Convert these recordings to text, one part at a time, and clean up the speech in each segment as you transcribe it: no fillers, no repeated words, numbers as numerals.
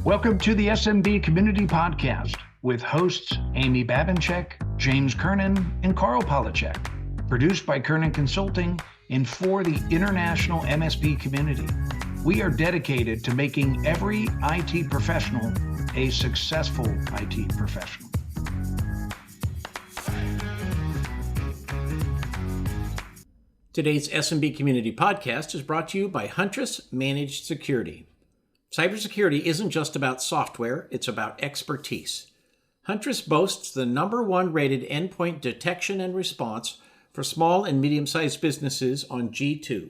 Welcome to the SMB Community Podcast with hosts Amy Babinchek, James Kernan, and Karl Palachuk. Produced by Kernan Consulting and for the international MSP community. We are dedicated to making every IT professional a successful IT professional. Today's SMB Community Podcast is brought to you by Huntress Managed Security. Cybersecurity isn't just about software, it's about expertise. Huntress boasts the #1 rated endpoint detection and response for small and medium-sized businesses on G2.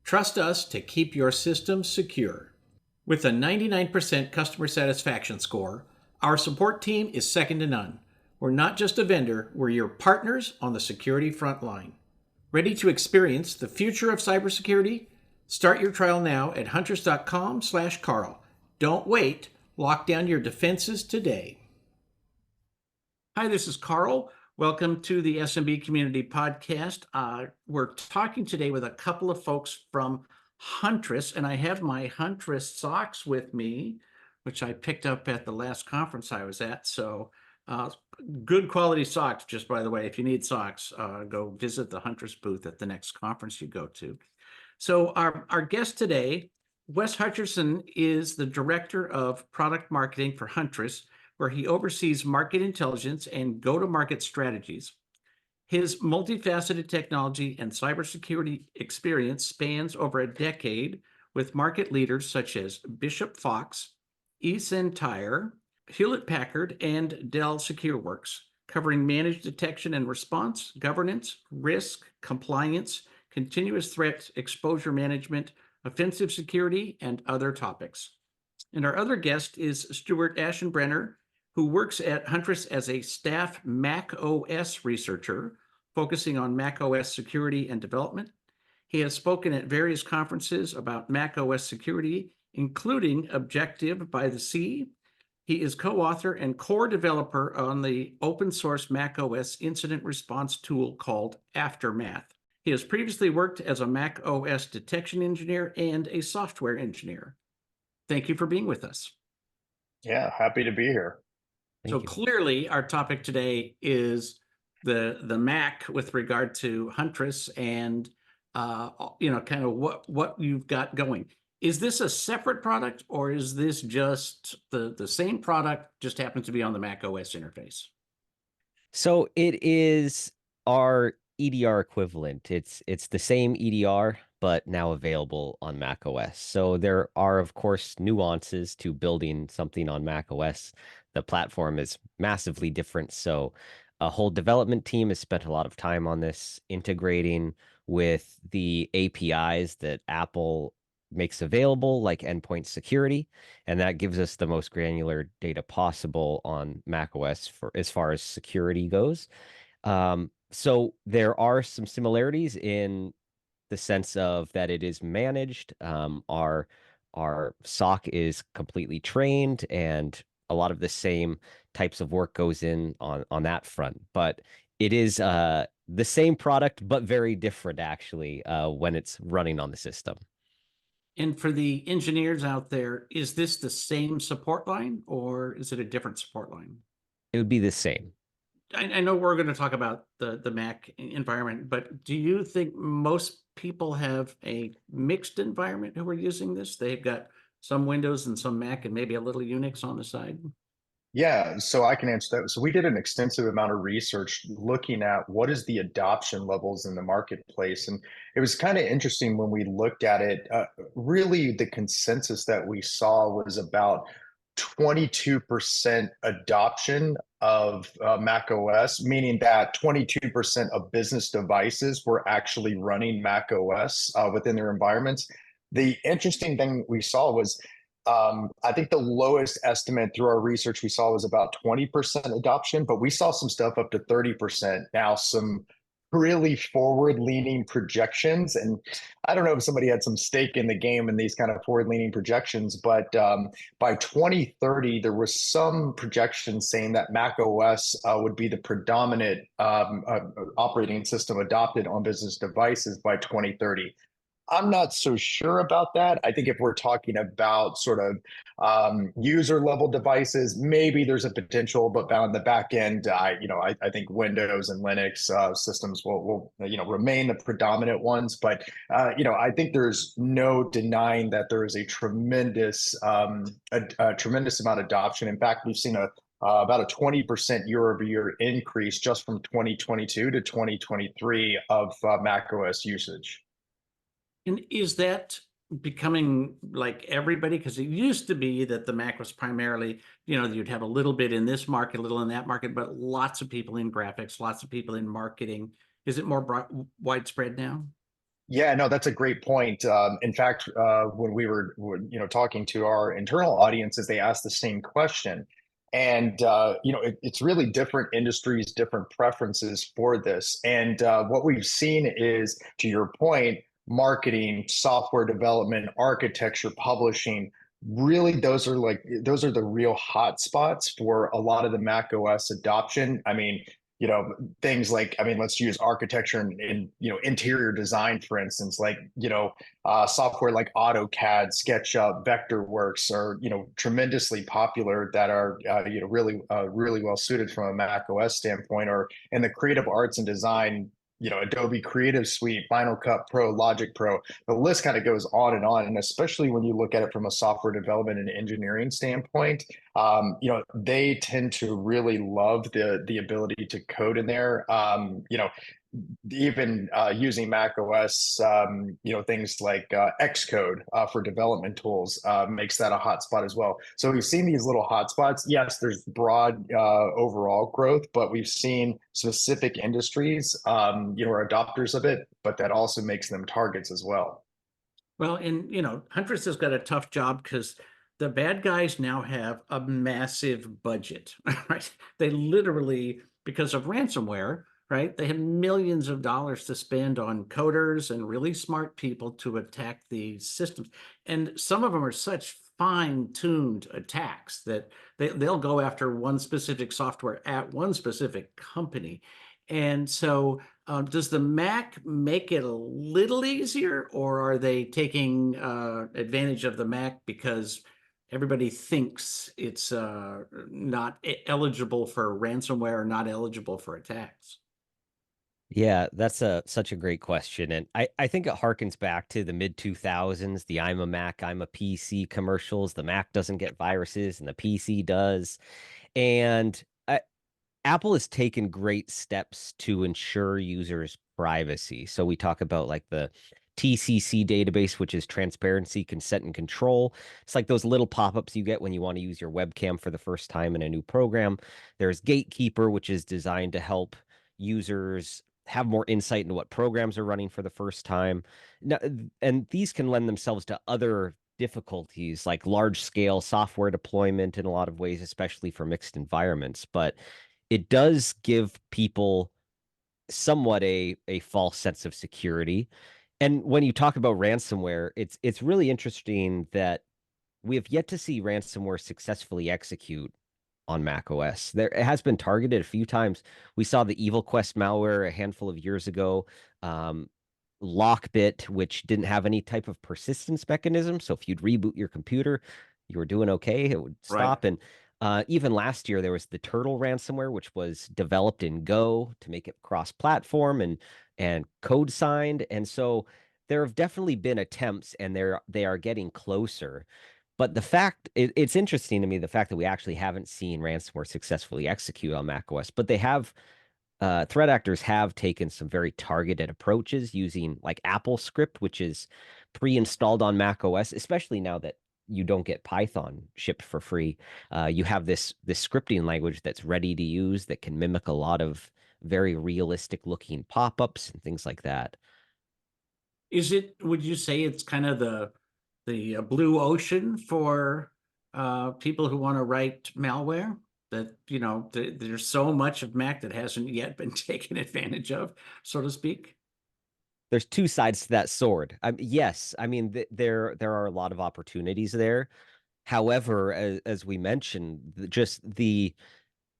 Trust us to keep your systems secure. With a 99% customer satisfaction score, our support team is second to none. We're not just a vendor, we're your partners on the security front line. Ready to experience the future of cybersecurity? Start your trial now at huntress.com/Karl. Don't wait. Lock down your defenses today. Hi, this is Karl. Welcome to the SMB Community Podcast. We're talking today with a couple of folks from Huntress, and I have my Huntress socks with me, which I picked up at the last conference I was at. So good quality socks, just by the way. If you need socks, go visit the Huntress booth at the next conference you go to. So our guest today, Wes Hutcherson, is the Director of Product Marketing for Huntress, where he oversees market intelligence and go-to-market strategies. His multifaceted technology and cybersecurity experience spans over a decade with market leaders such as Bishop Fox, eSentire, Hewlett-Packard, and Dell SecureWorks, covering managed detection and response, governance, risk, compliance, continuous threat exposure management, offensive security, and other topics. And our other guest is Stuart Ashenbrenner, who works at Huntress as a staff macOS researcher, focusing on macOS security and development. He has spoken at various conferences about macOS security, including Objective by the Sea. He is co-author and core developer on the open source macOS incident response tool called Aftermath. He has previously worked as a macOS detection engineer and a software engineer. Thank you for being with us. Yeah, happy to be here. So clearly our topic today is the Mac with regard to Huntress and kind of what you've got going. Is this a separate product, or is this just the same product, just happens to be on the macOS interface? So it is our EDR equivalent. It's the same EDR, but now available on macOS. So there are, of course, nuances to building something on macOS. The platform is massively different. So a whole development team has spent a lot of time on this, integrating with the APIs that Apple makes available, like endpoint security, and that gives us the most granular data possible on macOS for as far as security goes. So there are some similarities in the sense of that it is managed. Our SOC is completely trained, and a lot of the same types of work goes in on that front. But it is the same product, but very different actually when it's running on the system. And for the engineers out there, is this the same support line, or is it a different support line? It would be the same. I know we're going to talk about the Mac environment, but do you think most people have a mixed environment who are using this? They've got some Windows and some Mac and maybe a little Unix on the side? Yeah, so I can answer that. So we did an extensive amount of research looking at what is the adoption levels in the marketplace. And it was kind of interesting when we looked at it. Really, the consensus that we saw was about 22% adoption of Mac OS, meaning that 22% of business devices were actually running Mac OS within their environments. The interesting thing we saw was I think the lowest estimate through our research we saw was about 20% adoption, but we saw some stuff up to 30%. Now, some really forward-leaning projections, and I don't know if somebody had some stake in the game in these kind of forward-leaning projections, but by 2030, there was some projections saying that Mac OS would be the predominant operating system adopted on business devices by 2030. I'm not so sure about that. I think if we're talking about sort of user level devices, maybe there's a potential, but on the back end, I think Windows and Linux systems will remain the predominant ones. But I think there's no denying that there is a tremendous amount of adoption. In fact, we've seen about a 20% year-over-year increase just from 2022 to 2023 of macOS usage. And is that becoming like everybody? Because it used to be that the Mac was primarily, you'd have a little bit in this market, a little in that market, but lots of people in graphics, lots of people in marketing. Is it more widespread now? Yeah, no, that's a great point. In fact, when we were, talking to our internal audiences, they asked the same question, and it's really different industries, different preferences for this. And what we've seen is, to your point, marketing, software development, architecture, publishing. Really, those are the real hot spots for a lot of the Mac OS adoption. I mean, things like, let's use architecture and interior design, for instance, like software like AutoCAD, SketchUp, Vectorworks are tremendously popular, that are really well suited from a Mac OS standpoint. Or in the creative arts and design, Adobe Creative Suite, Final Cut Pro, Logic Pro. The list kind of goes on, and especially when you look at it from a software development and engineering standpoint, they tend to really love the ability to code in there. Even using Mac OS, things like Xcode for development tools makes that a hotspot as well. So we've seen these little hotspots. Yes, there's broad overall growth, but we've seen specific industries, are adopters of it, but that also makes them targets as well. Well, and Huntress has got a tough job because the bad guys now have a massive budget, right? They literally, because of ransomware, right? They have millions of dollars to spend on coders and really smart people to attack these systems. And some of them are such fine-tuned attacks that they'll go after one specific software at one specific company. And so does the Mac make it a little easier, or are they taking advantage of the Mac because everybody thinks it's not eligible for ransomware or not eligible for attacks? Yeah, that's such a great question. And I think it harkens back to the mid 2000s, the I'm a Mac, I'm a PC commercials. The Mac doesn't get viruses and the PC does. And Apple has taken great steps to ensure users' privacy. So we talk about like the TCC database, which is transparency, consent, and control. It's like those little pop-ups you get when you want to use your webcam for the first time in a new program. There's Gatekeeper, which is designed to help users have more insight into what programs are running for the first time. Now, and these can lend themselves to other difficulties like large scale software deployment in a lot of ways, especially for mixed environments. But it does give people somewhat a false sense of security. And when you talk about ransomware, it's really interesting that we have yet to see ransomware successfully execute on Mac OS. There, it has been targeted a few times. We saw the Evil Quest malware a handful of years ago. Lockbit, which didn't have any type of persistence mechanism. So if you'd reboot your computer, you were doing okay, it would Right. stop. And even last year, there was the Turtle ransomware, which was developed in Go to make it cross-platform and code signed. And so there have definitely been attempts, and they are getting closer. But it's interesting to me, the fact that we actually haven't seen ransomware successfully execute on macOS, but they have threat actors have taken some very targeted approaches using like Apple Script, which is pre-installed on Mac OS, especially now that you don't get Python shipped for free. You have this scripting language that's ready to use that can mimic a lot of very realistic looking pop-ups and things like that. Would you say it's kind of the blue ocean for people who want to write malware? That, there's so much of Mac that hasn't yet been taken advantage of, so to speak. There's two sides to that sword. Yes, I mean there are a lot of opportunities there. However, as we mentioned,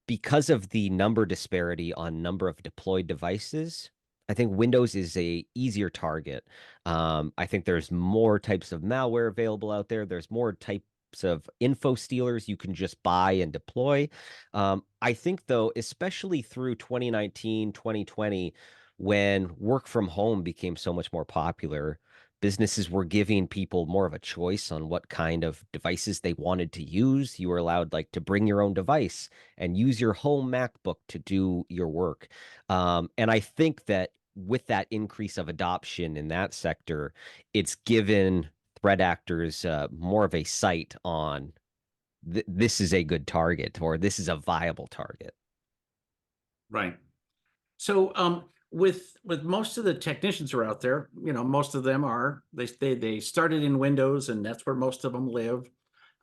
because of the number disparity on number of deployed devices, I think Windows is a easier target. I think there's more types of malware available out there. There's more types of info stealers you can just buy and deploy. I think though, especially through 2019, 2020, when work from home became so much more popular, businesses were giving people more of a choice on what kind of devices they wanted to use. You were allowed like to bring your own device and use your home MacBook to do your work. And I think that with that increase of adoption in that sector, it's given threat actors more of a sight on this is a good target or this is a viable target. Right. So with most of the technicians who are out there, most of them they started in Windows and that's where most of them live.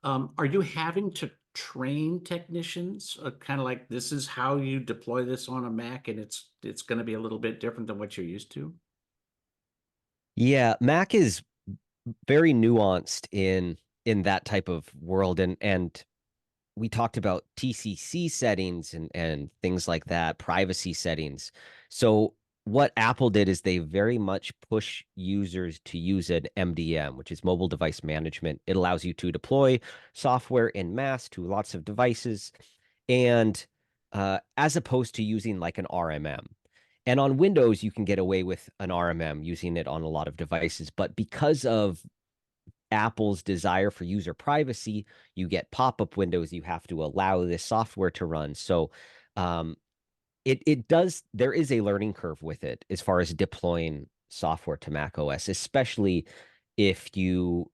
Are you having to train technicians, kind of like this is how you deploy this on a Mac, and it's going to be a little bit different than what you're used to? Yeah, Mac is very nuanced in that type of world, and we talked about TCC settings and things like that, privacy settings. So what Apple did is they very much push users to use an MDM, which is mobile device management. It allows you to deploy software in mass to lots of devices, and as opposed to using like an RMM. And on Windows, you can get away with an RMM using it on a lot of devices, but because of Apple's desire for user privacy, you get pop-up windows. You have to allow this software to run. So um, it does. There is a learning curve with it as far as deploying software to Mac OS, especially if you,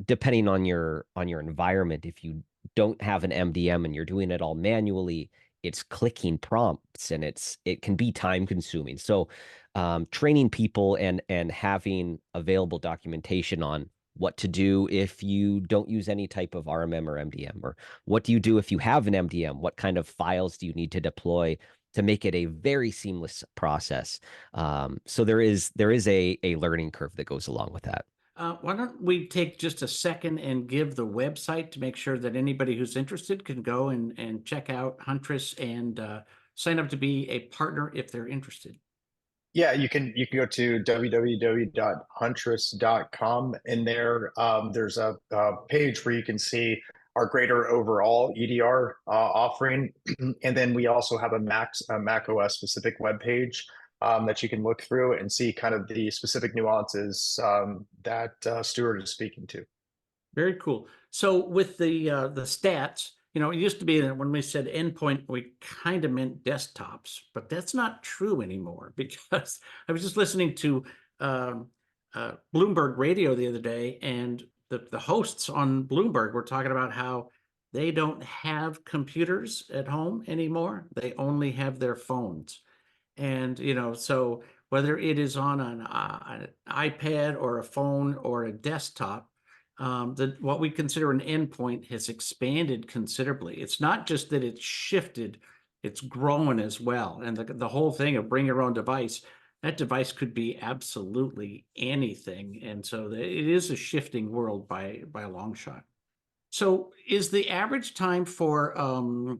depending on your environment, if you don't have an MDM and you're doing it all manually, it's clicking prompts and it can be time consuming. So training people and having available documentation on what to do if you don't use any type of RMM or MDM, or what do you do if you have an MDM? What kind of files do you need to deploy to make it a very seamless process? So there is a learning curve that goes along with that. Why don't we take just a second and give the website to make sure that anybody who's interested can go and check out Huntress and sign up to be a partner if they're interested. Yeah, you can go to www.huntress.com. In there, there's a page where you can see our greater overall EDR offering, and then we also have a Mac OS specific web page that you can look through and see kind of the specific nuances that Stuart is speaking to. Very cool. So with the stats, it used to be that when we said endpoint, we kind of meant desktops, but that's not true anymore because I was just listening to Bloomberg Radio the other day, and the hosts on Bloomberg were talking about how they don't have computers at home anymore. They only have their phones. And, so whether it is on an iPad or a phone or a desktop, what we consider an endpoint has expanded considerably. It's not just that it's shifted, it's grown as well. And the whole thing of bring your own device, that device could be absolutely anything. And so it is a shifting world by a long shot. So is the average time for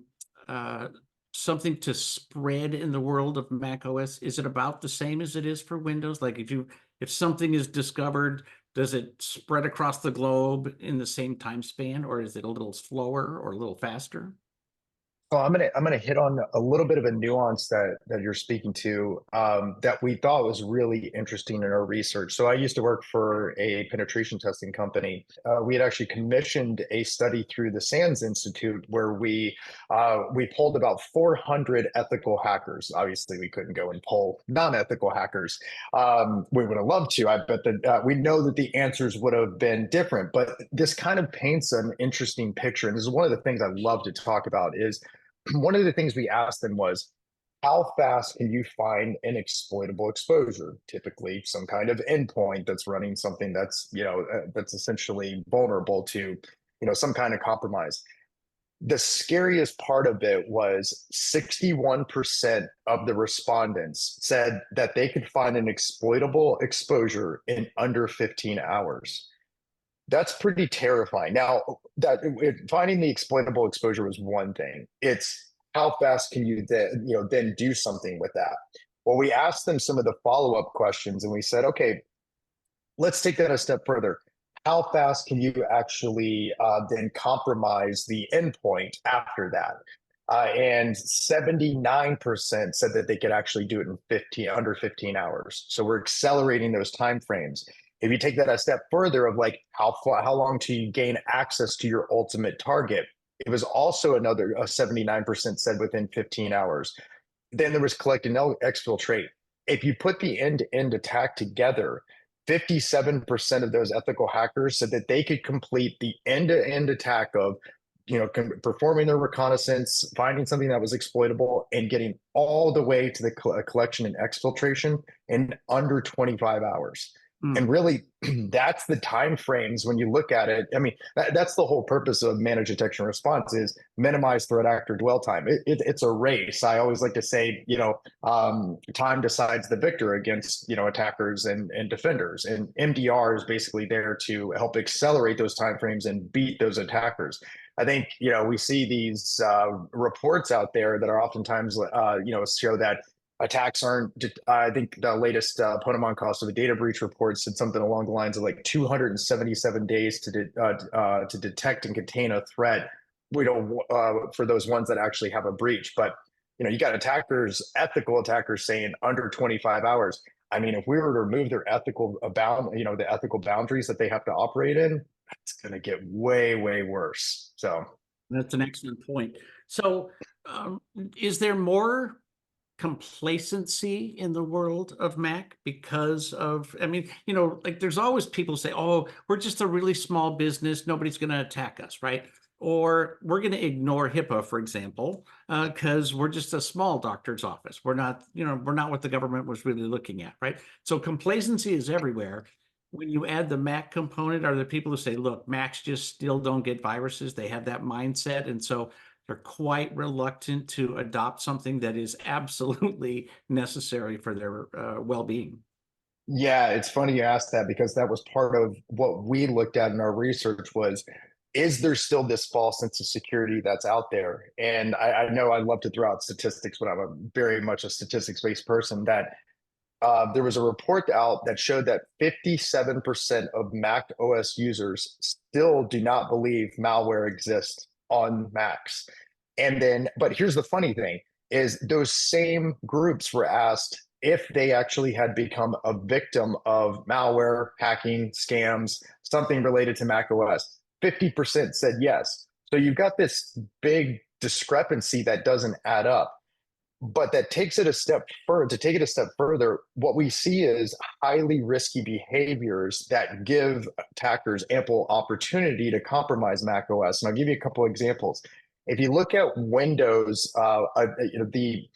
something to spread in the world of Mac OS, is it about the same as it is for Windows? Like if something is discovered, does it spread across the globe in the same time span, or is it a little slower or a little faster? So I'm gonna hit on a little bit of a nuance that you're speaking to that we thought was really interesting in our research. So I used to work for a penetration testing company. We had actually commissioned a study through the SANS Institute where we polled about 400 ethical hackers. Obviously, we couldn't go and poll non-ethical hackers. We would have loved to. I bet that we know that the answers would have been different. But this kind of paints an interesting picture, and this is one of the things I love to talk about. Is one of the things we asked them was, how fast can you find an exploitable exposure? Typically, some kind of endpoint that's running something that's that's essentially vulnerable to some kind of compromise. The scariest part of it was 61% of the respondents said that they could find an exploitable exposure in under 15 hours. That's pretty terrifying. Now, finding the exploitable exposure was one thing. It's how fast can you then do something with that? Well, we asked them some of the follow-up questions and we said, okay, let's take that a step further. How fast can you actually then compromise the endpoint after that? And 79% said that they could actually do it in under 15 hours. So we're accelerating those timeframes. If you take that a step further of like how long till you gain access to your ultimate target, it was also another 79% said within 15 hours. Then there was collect and exfiltrate. If you put the end-to-end attack together, 57% of those ethical hackers said that they could complete the end-to-end attack of, performing their reconnaissance, finding something that was exploitable, and getting all the way to the collection and exfiltration in under 25 hours. And really, that's the time frames when you look at it. I mean, that's the whole purpose of managed detection response is minimize threat actor dwell time. It's a race. I always like to say, time decides the victor against, attackers and defenders. And MDR is basically there to help accelerate those timeframes and beat those attackers. I think, we see these reports out there that are oftentimes, show that attacks aren't. I think the latest Ponemon cost of a data breach report said something along the lines of like 277 days to detect and contain a threat. We don't for those ones that actually have a breach, but you got attackers, ethical attackers, saying under 25 hours. I mean, if we were to remove their ethical the ethical boundaries that they have to operate in, it's going to get way, way worse. So that's an excellent point. So, is there more complacency in the world of Mac because of, like there's always people say, oh, we're just a really small business, nobody's going to attack us, right? Or we're going to ignore HIPAA, for example, because we're just a small doctor's office. We're not what the government was really looking at, right? So complacency is everywhere. When you add the Mac component, are the people who say, look, Macs just still don't get viruses. They have that mindset. And so they're quite reluctant to adopt something that is absolutely necessary for their well-being. Yeah, it's funny you asked that because that was part of what we looked at in our research was, is there still this false sense of security that's out there? And I know I love to throw out statistics, but I'm very much a statistics-based person, that there was a report out that showed that 57% of Mac OS users still do not believe malware exists on Macs. And then, but here's the funny thing is those same groups were asked if they actually had become a victim of malware, hacking, scams, something related to Mac OS. 50% said yes. So you've got this big discrepancy that doesn't add up. But that takes it a step further. To take it a step further, what we see is highly risky behaviors that give attackers ample opportunity to compromise Mac OS. And I'll give you a couple of examples. If you look at Windows, the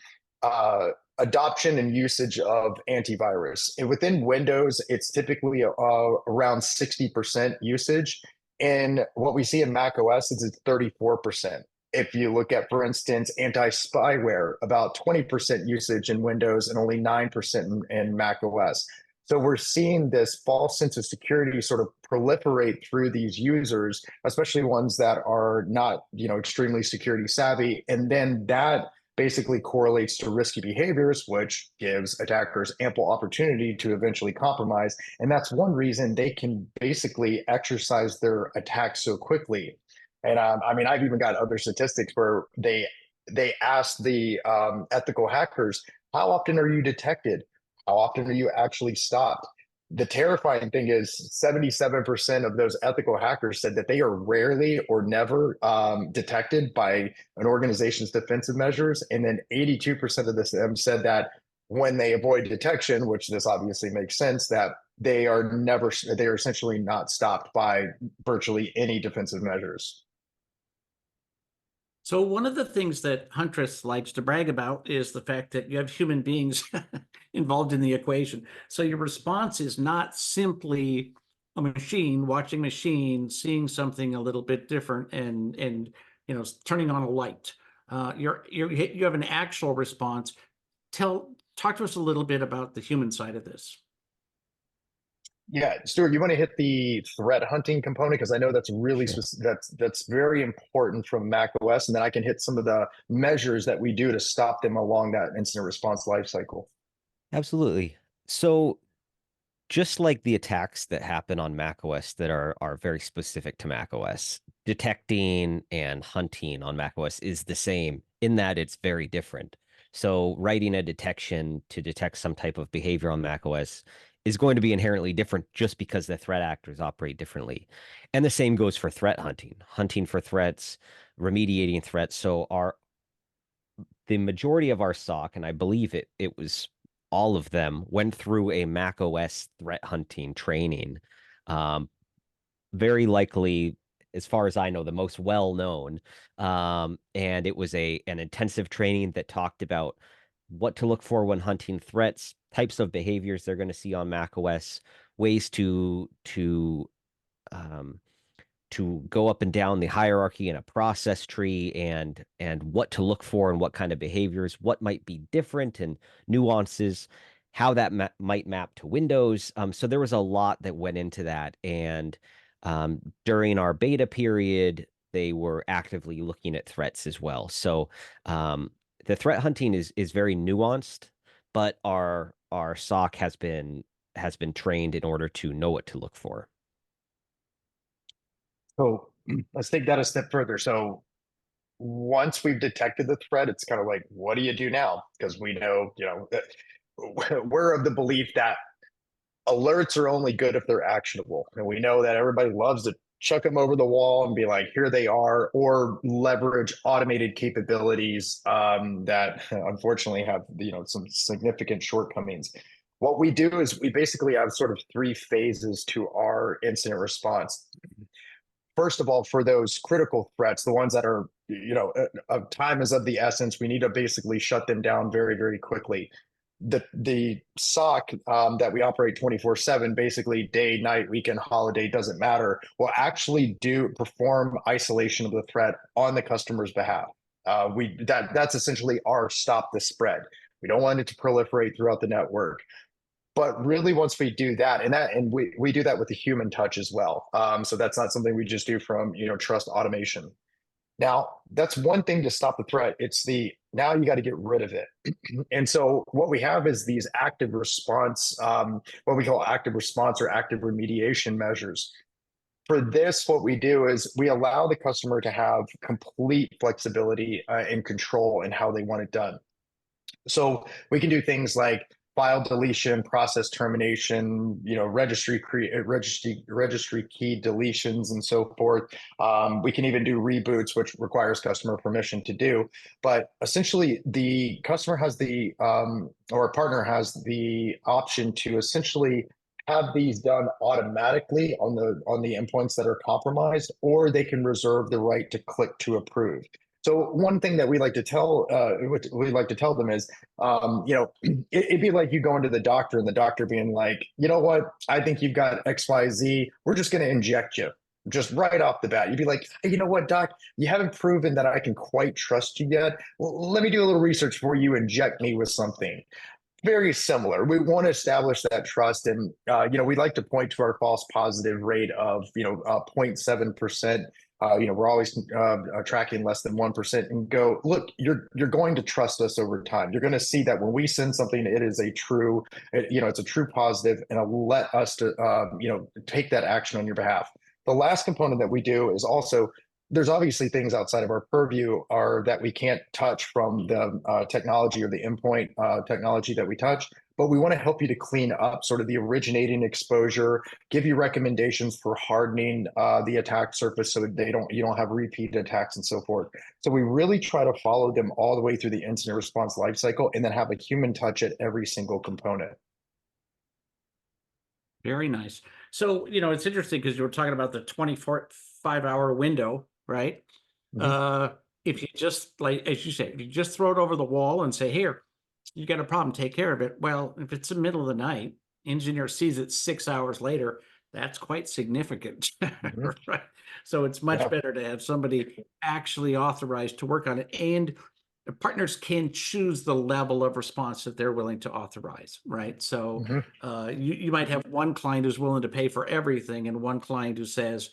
adoption and usage of antivirus, and within Windows, it's typically around 60% usage. And what we see in Mac OS is it's 34%. If you look at, for instance, anti-spyware, about 20% usage in Windows and only 9% in Mac OS. So we're seeing this false sense of security sort of proliferate through these users, especially ones that are not, extremely security savvy. And then that basically correlates to risky behaviors, which gives attackers ample opportunity to eventually compromise. And that's one reason they can basically exercise their attack so quickly. And I've even got other statistics where they asked the ethical hackers, how often are you detected? How often are you actually stopped? The terrifying thing is 77% of those ethical hackers said that they are rarely or never detected by an organization's defensive measures. And then 82% of them said that when they avoid detection, which this obviously makes sense, that they are essentially not stopped by virtually any defensive measures. So one of the things that Huntress likes to brag about is the fact that you have human beings involved in the equation. So your response is not simply a machine watching machine, seeing something a little bit different and turning on a light. You have an actual response. Talk to us a little bit about the human side of this. Yeah, Stuart, you want to hit the threat hunting component because I know that's really that's very important from Mac OS, and then I can hit some of the measures that we do to stop them along that incident response lifecycle. Absolutely. So just like the attacks that happen on macOS that are very specific to macOS, detecting and hunting on macOS is the same in that it's very different. So writing a detection to detect some type of behavior on macOS is going to be inherently different just because the threat actors operate differently. And the same goes for threat hunting, hunting for threats, remediating threats. So the majority of our SOC, and I believe it was all of them, went through a Mac OS threat hunting training. Um, Very likely, as far as I know, the most well known. And it was an intensive training that talked about what to look for when hunting threats, types of behaviors they're going to see on Mac OS, ways um, to go up and down the hierarchy in a process tree, and what to look for and what kind of behaviors, what might be different and nuances, how that might map to Windows. So there was a lot that went into that. And during our beta period, they were actively looking at threats as well. So the threat hunting is very nuanced, but our SOC has been trained in order to know what to look for. So let's take that a step further. So once we've detected the threat, it's kind of like, what do you do now? Because we know, we're of the belief that alerts are only good if they're actionable. And we know that everybody loves to chuck them over the wall and be like, here they are, or leverage automated capabilities that unfortunately have, some significant shortcomings. What we do is we basically have sort of three phases to our incident response. First of all, for those critical threats, the ones that are, of time is of the essence, we need to basically shut them down very, very quickly. The SOC that we operate 24/7, basically day, night, weekend, holiday, doesn't matter, will actually perform isolation of the threat on the customer's behalf. That's essentially our stop the spread. We don't want it to proliferate throughout the network. But really, once we do that, and we do that with a human touch as well. So that's not something we just do from trust automation. Now, that's one thing to stop the threat. It's now you got to get rid of it. And so what we have is these active response, what we call active response or active remediation measures. For this, what we do is we allow the customer to have complete flexibility and control in how they want it done. So we can do things like file deletion, process termination, registry key deletions, and so forth. We can even do reboots, which requires customer permission to do. But essentially, the customer has or a partner has the option to essentially have these done automatically on the endpoints that are compromised, or they can reserve the right to click to approve. So one thing that we like to tell them is, it'd be like you going to the doctor and the doctor being like, you know what, I think you've got XYZ. We're just going to inject you just right off the bat. You'd be like, hey, you know what, doc, you haven't proven that I can quite trust you yet. Well, let me do a little research before you inject me with something. Very similar. We want to establish that trust, and we like to point to our false positive rate of 0.7%. We're always tracking less than 1%, and go look. You're going to trust us over time. You're going to see that when we send something, it is it's a true positive, and it'll let us to take that action on your behalf. The last component that we do is also, there's obviously things outside of our purview that we can't touch from the technology or the endpoint technology that we touch, but we want to help you to clean up sort of the originating exposure, give you recommendations for hardening the attack surface so that you don't have repeat attacks and so forth. So we really try to follow them all the way through the incident response lifecycle, and then have a human touch at every single component. Very nice. So, it's interesting because you were talking about the 24-5-hour window, right? Mm-hmm. If you just, like, as you say, if you just throw it over the wall and say, here, you got a problem, take care of it. Well, if it's the middle of the night, engineer sees it 6 hours later, that's quite significant, Mm-hmm. right? So it's much Yeah. better to have somebody actually authorized to work on it. And the partners can choose the level of response that they're willing to authorize, right? So Mm-hmm. you might have one client who's willing to pay for everything, and one client who says,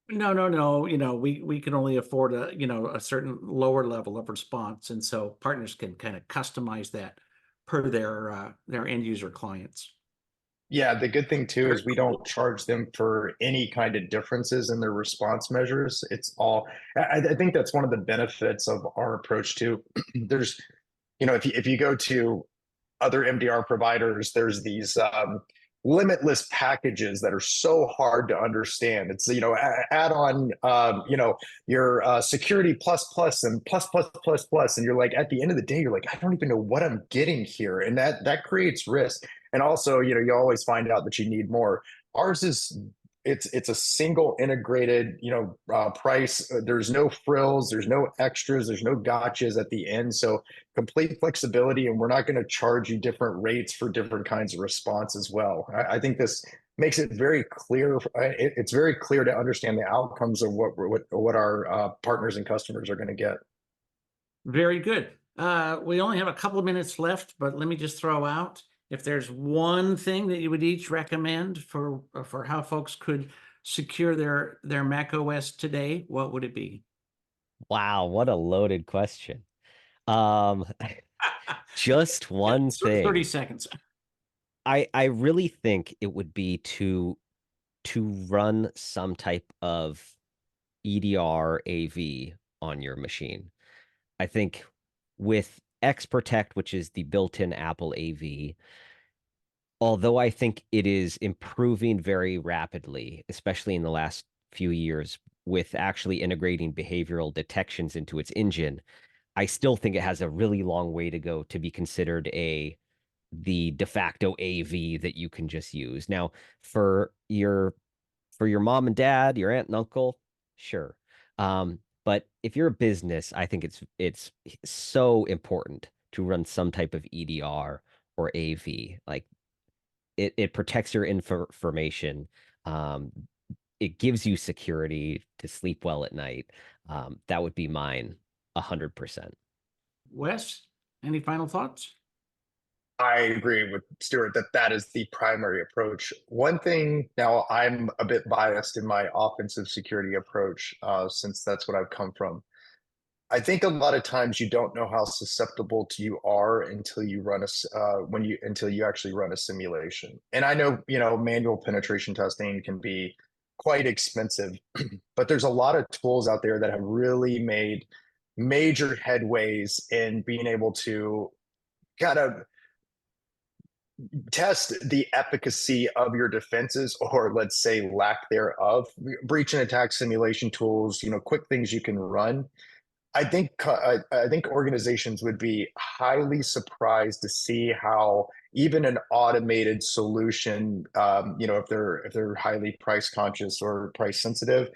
no, we can only afford a certain lower level of response. And so partners can kind of customize that per their end user clients. Yeah, the good thing too Very is we cool. don't charge them for any kind of differences in their response measures. It's all, I think that's one of the benefits of our approach too. There's, if you go to other MDR providers, there's these limitless packages that are so hard to understand. It's, add on, your security plus plus and plus plus plus plus. And you're like, at the end of the day, you're like, I don't even know what I'm getting here. And that creates risk. And also, you always find out that you need more. Ours is it's a single integrated price. There's no frills, there's no extras, there's no gotchas at the end. So complete flexibility, and we're not going to charge you different rates for different kinds of response as well. I think this makes it very clear. It's very clear to understand the outcomes of what our partners and customers are going to get. Very good. We only have a couple of minutes left, but let me just throw out, if there's one thing that you would each recommend for how folks could secure their Mac OS today, what would it be? Wow, what a loaded question. Um, just one thing. 30 seconds. I really think it would be to run some type of EDR AV on your machine. I think with XProtect, which is the built-in Apple AV, although I think it is improving very rapidly, especially in the last few years with actually integrating behavioral detections into its engine, I still think it has a really long way to go to be considered the de facto AV that you can just use. Now, for your mom and dad, your aunt and uncle, sure. But if you're a business, I think it's so important to run some type of EDR or AV. Like it protects your information. It gives you security to sleep well at night. That would be mine 100%. Wes, any final thoughts? I agree with Stuart that is the primary approach. One thing, now I'm a bit biased in my offensive security approach, since that's what I've come from. I think a lot of times you don't know how susceptible you are until you run until you actually run a simulation. And I know, manual penetration testing can be quite expensive, but there's a lot of tools out there that have really made major headways in being able to kind of test the efficacy of your defenses, or let's say lack thereof. Breach and attack simulation tools, quick things you can run. I think organizations would be highly surprised to see how even an automated solution, if they're highly price conscious or price sensitive,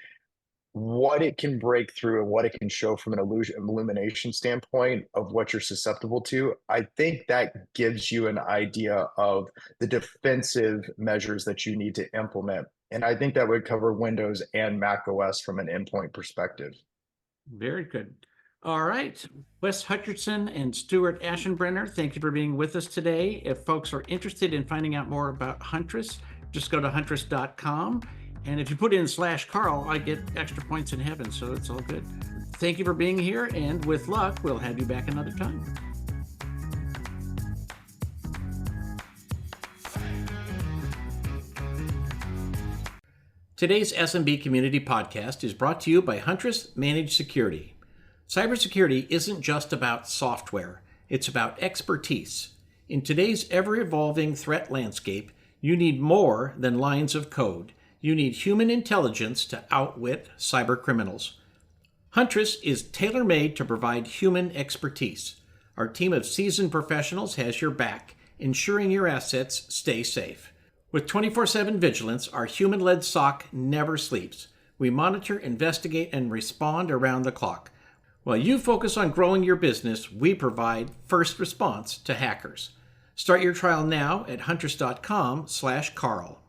what it can break through and what it can show from an illumination standpoint of what you're susceptible to. I think that gives you an idea of the defensive measures that you need to implement. And I think that would cover Windows and Mac OS from an endpoint perspective. Very good. All right. Wes Hutcherson and Stuart Ashenbrenner, thank you for being with us today. If folks are interested in finding out more about Huntress, just go to huntress.com. And if you put in /Karl, I get extra points in heaven, so it's all good. Thank you for being here, and with luck, we'll have you back another time. Today's SMB Community Podcast is brought to you by Huntress Managed Security. Cybersecurity isn't just about software, it's about expertise. In today's ever-evolving threat landscape, you need more than lines of code. You need human intelligence to outwit cyber criminals. Huntress is tailor-made to provide human expertise. Our team of seasoned professionals has your back, ensuring your assets stay safe. With 24/7 vigilance, our human-led SOC never sleeps. We monitor, investigate, and respond around the clock. While you focus on growing your business, we provide first response to hackers. Start your trial now at huntress.com/Karl.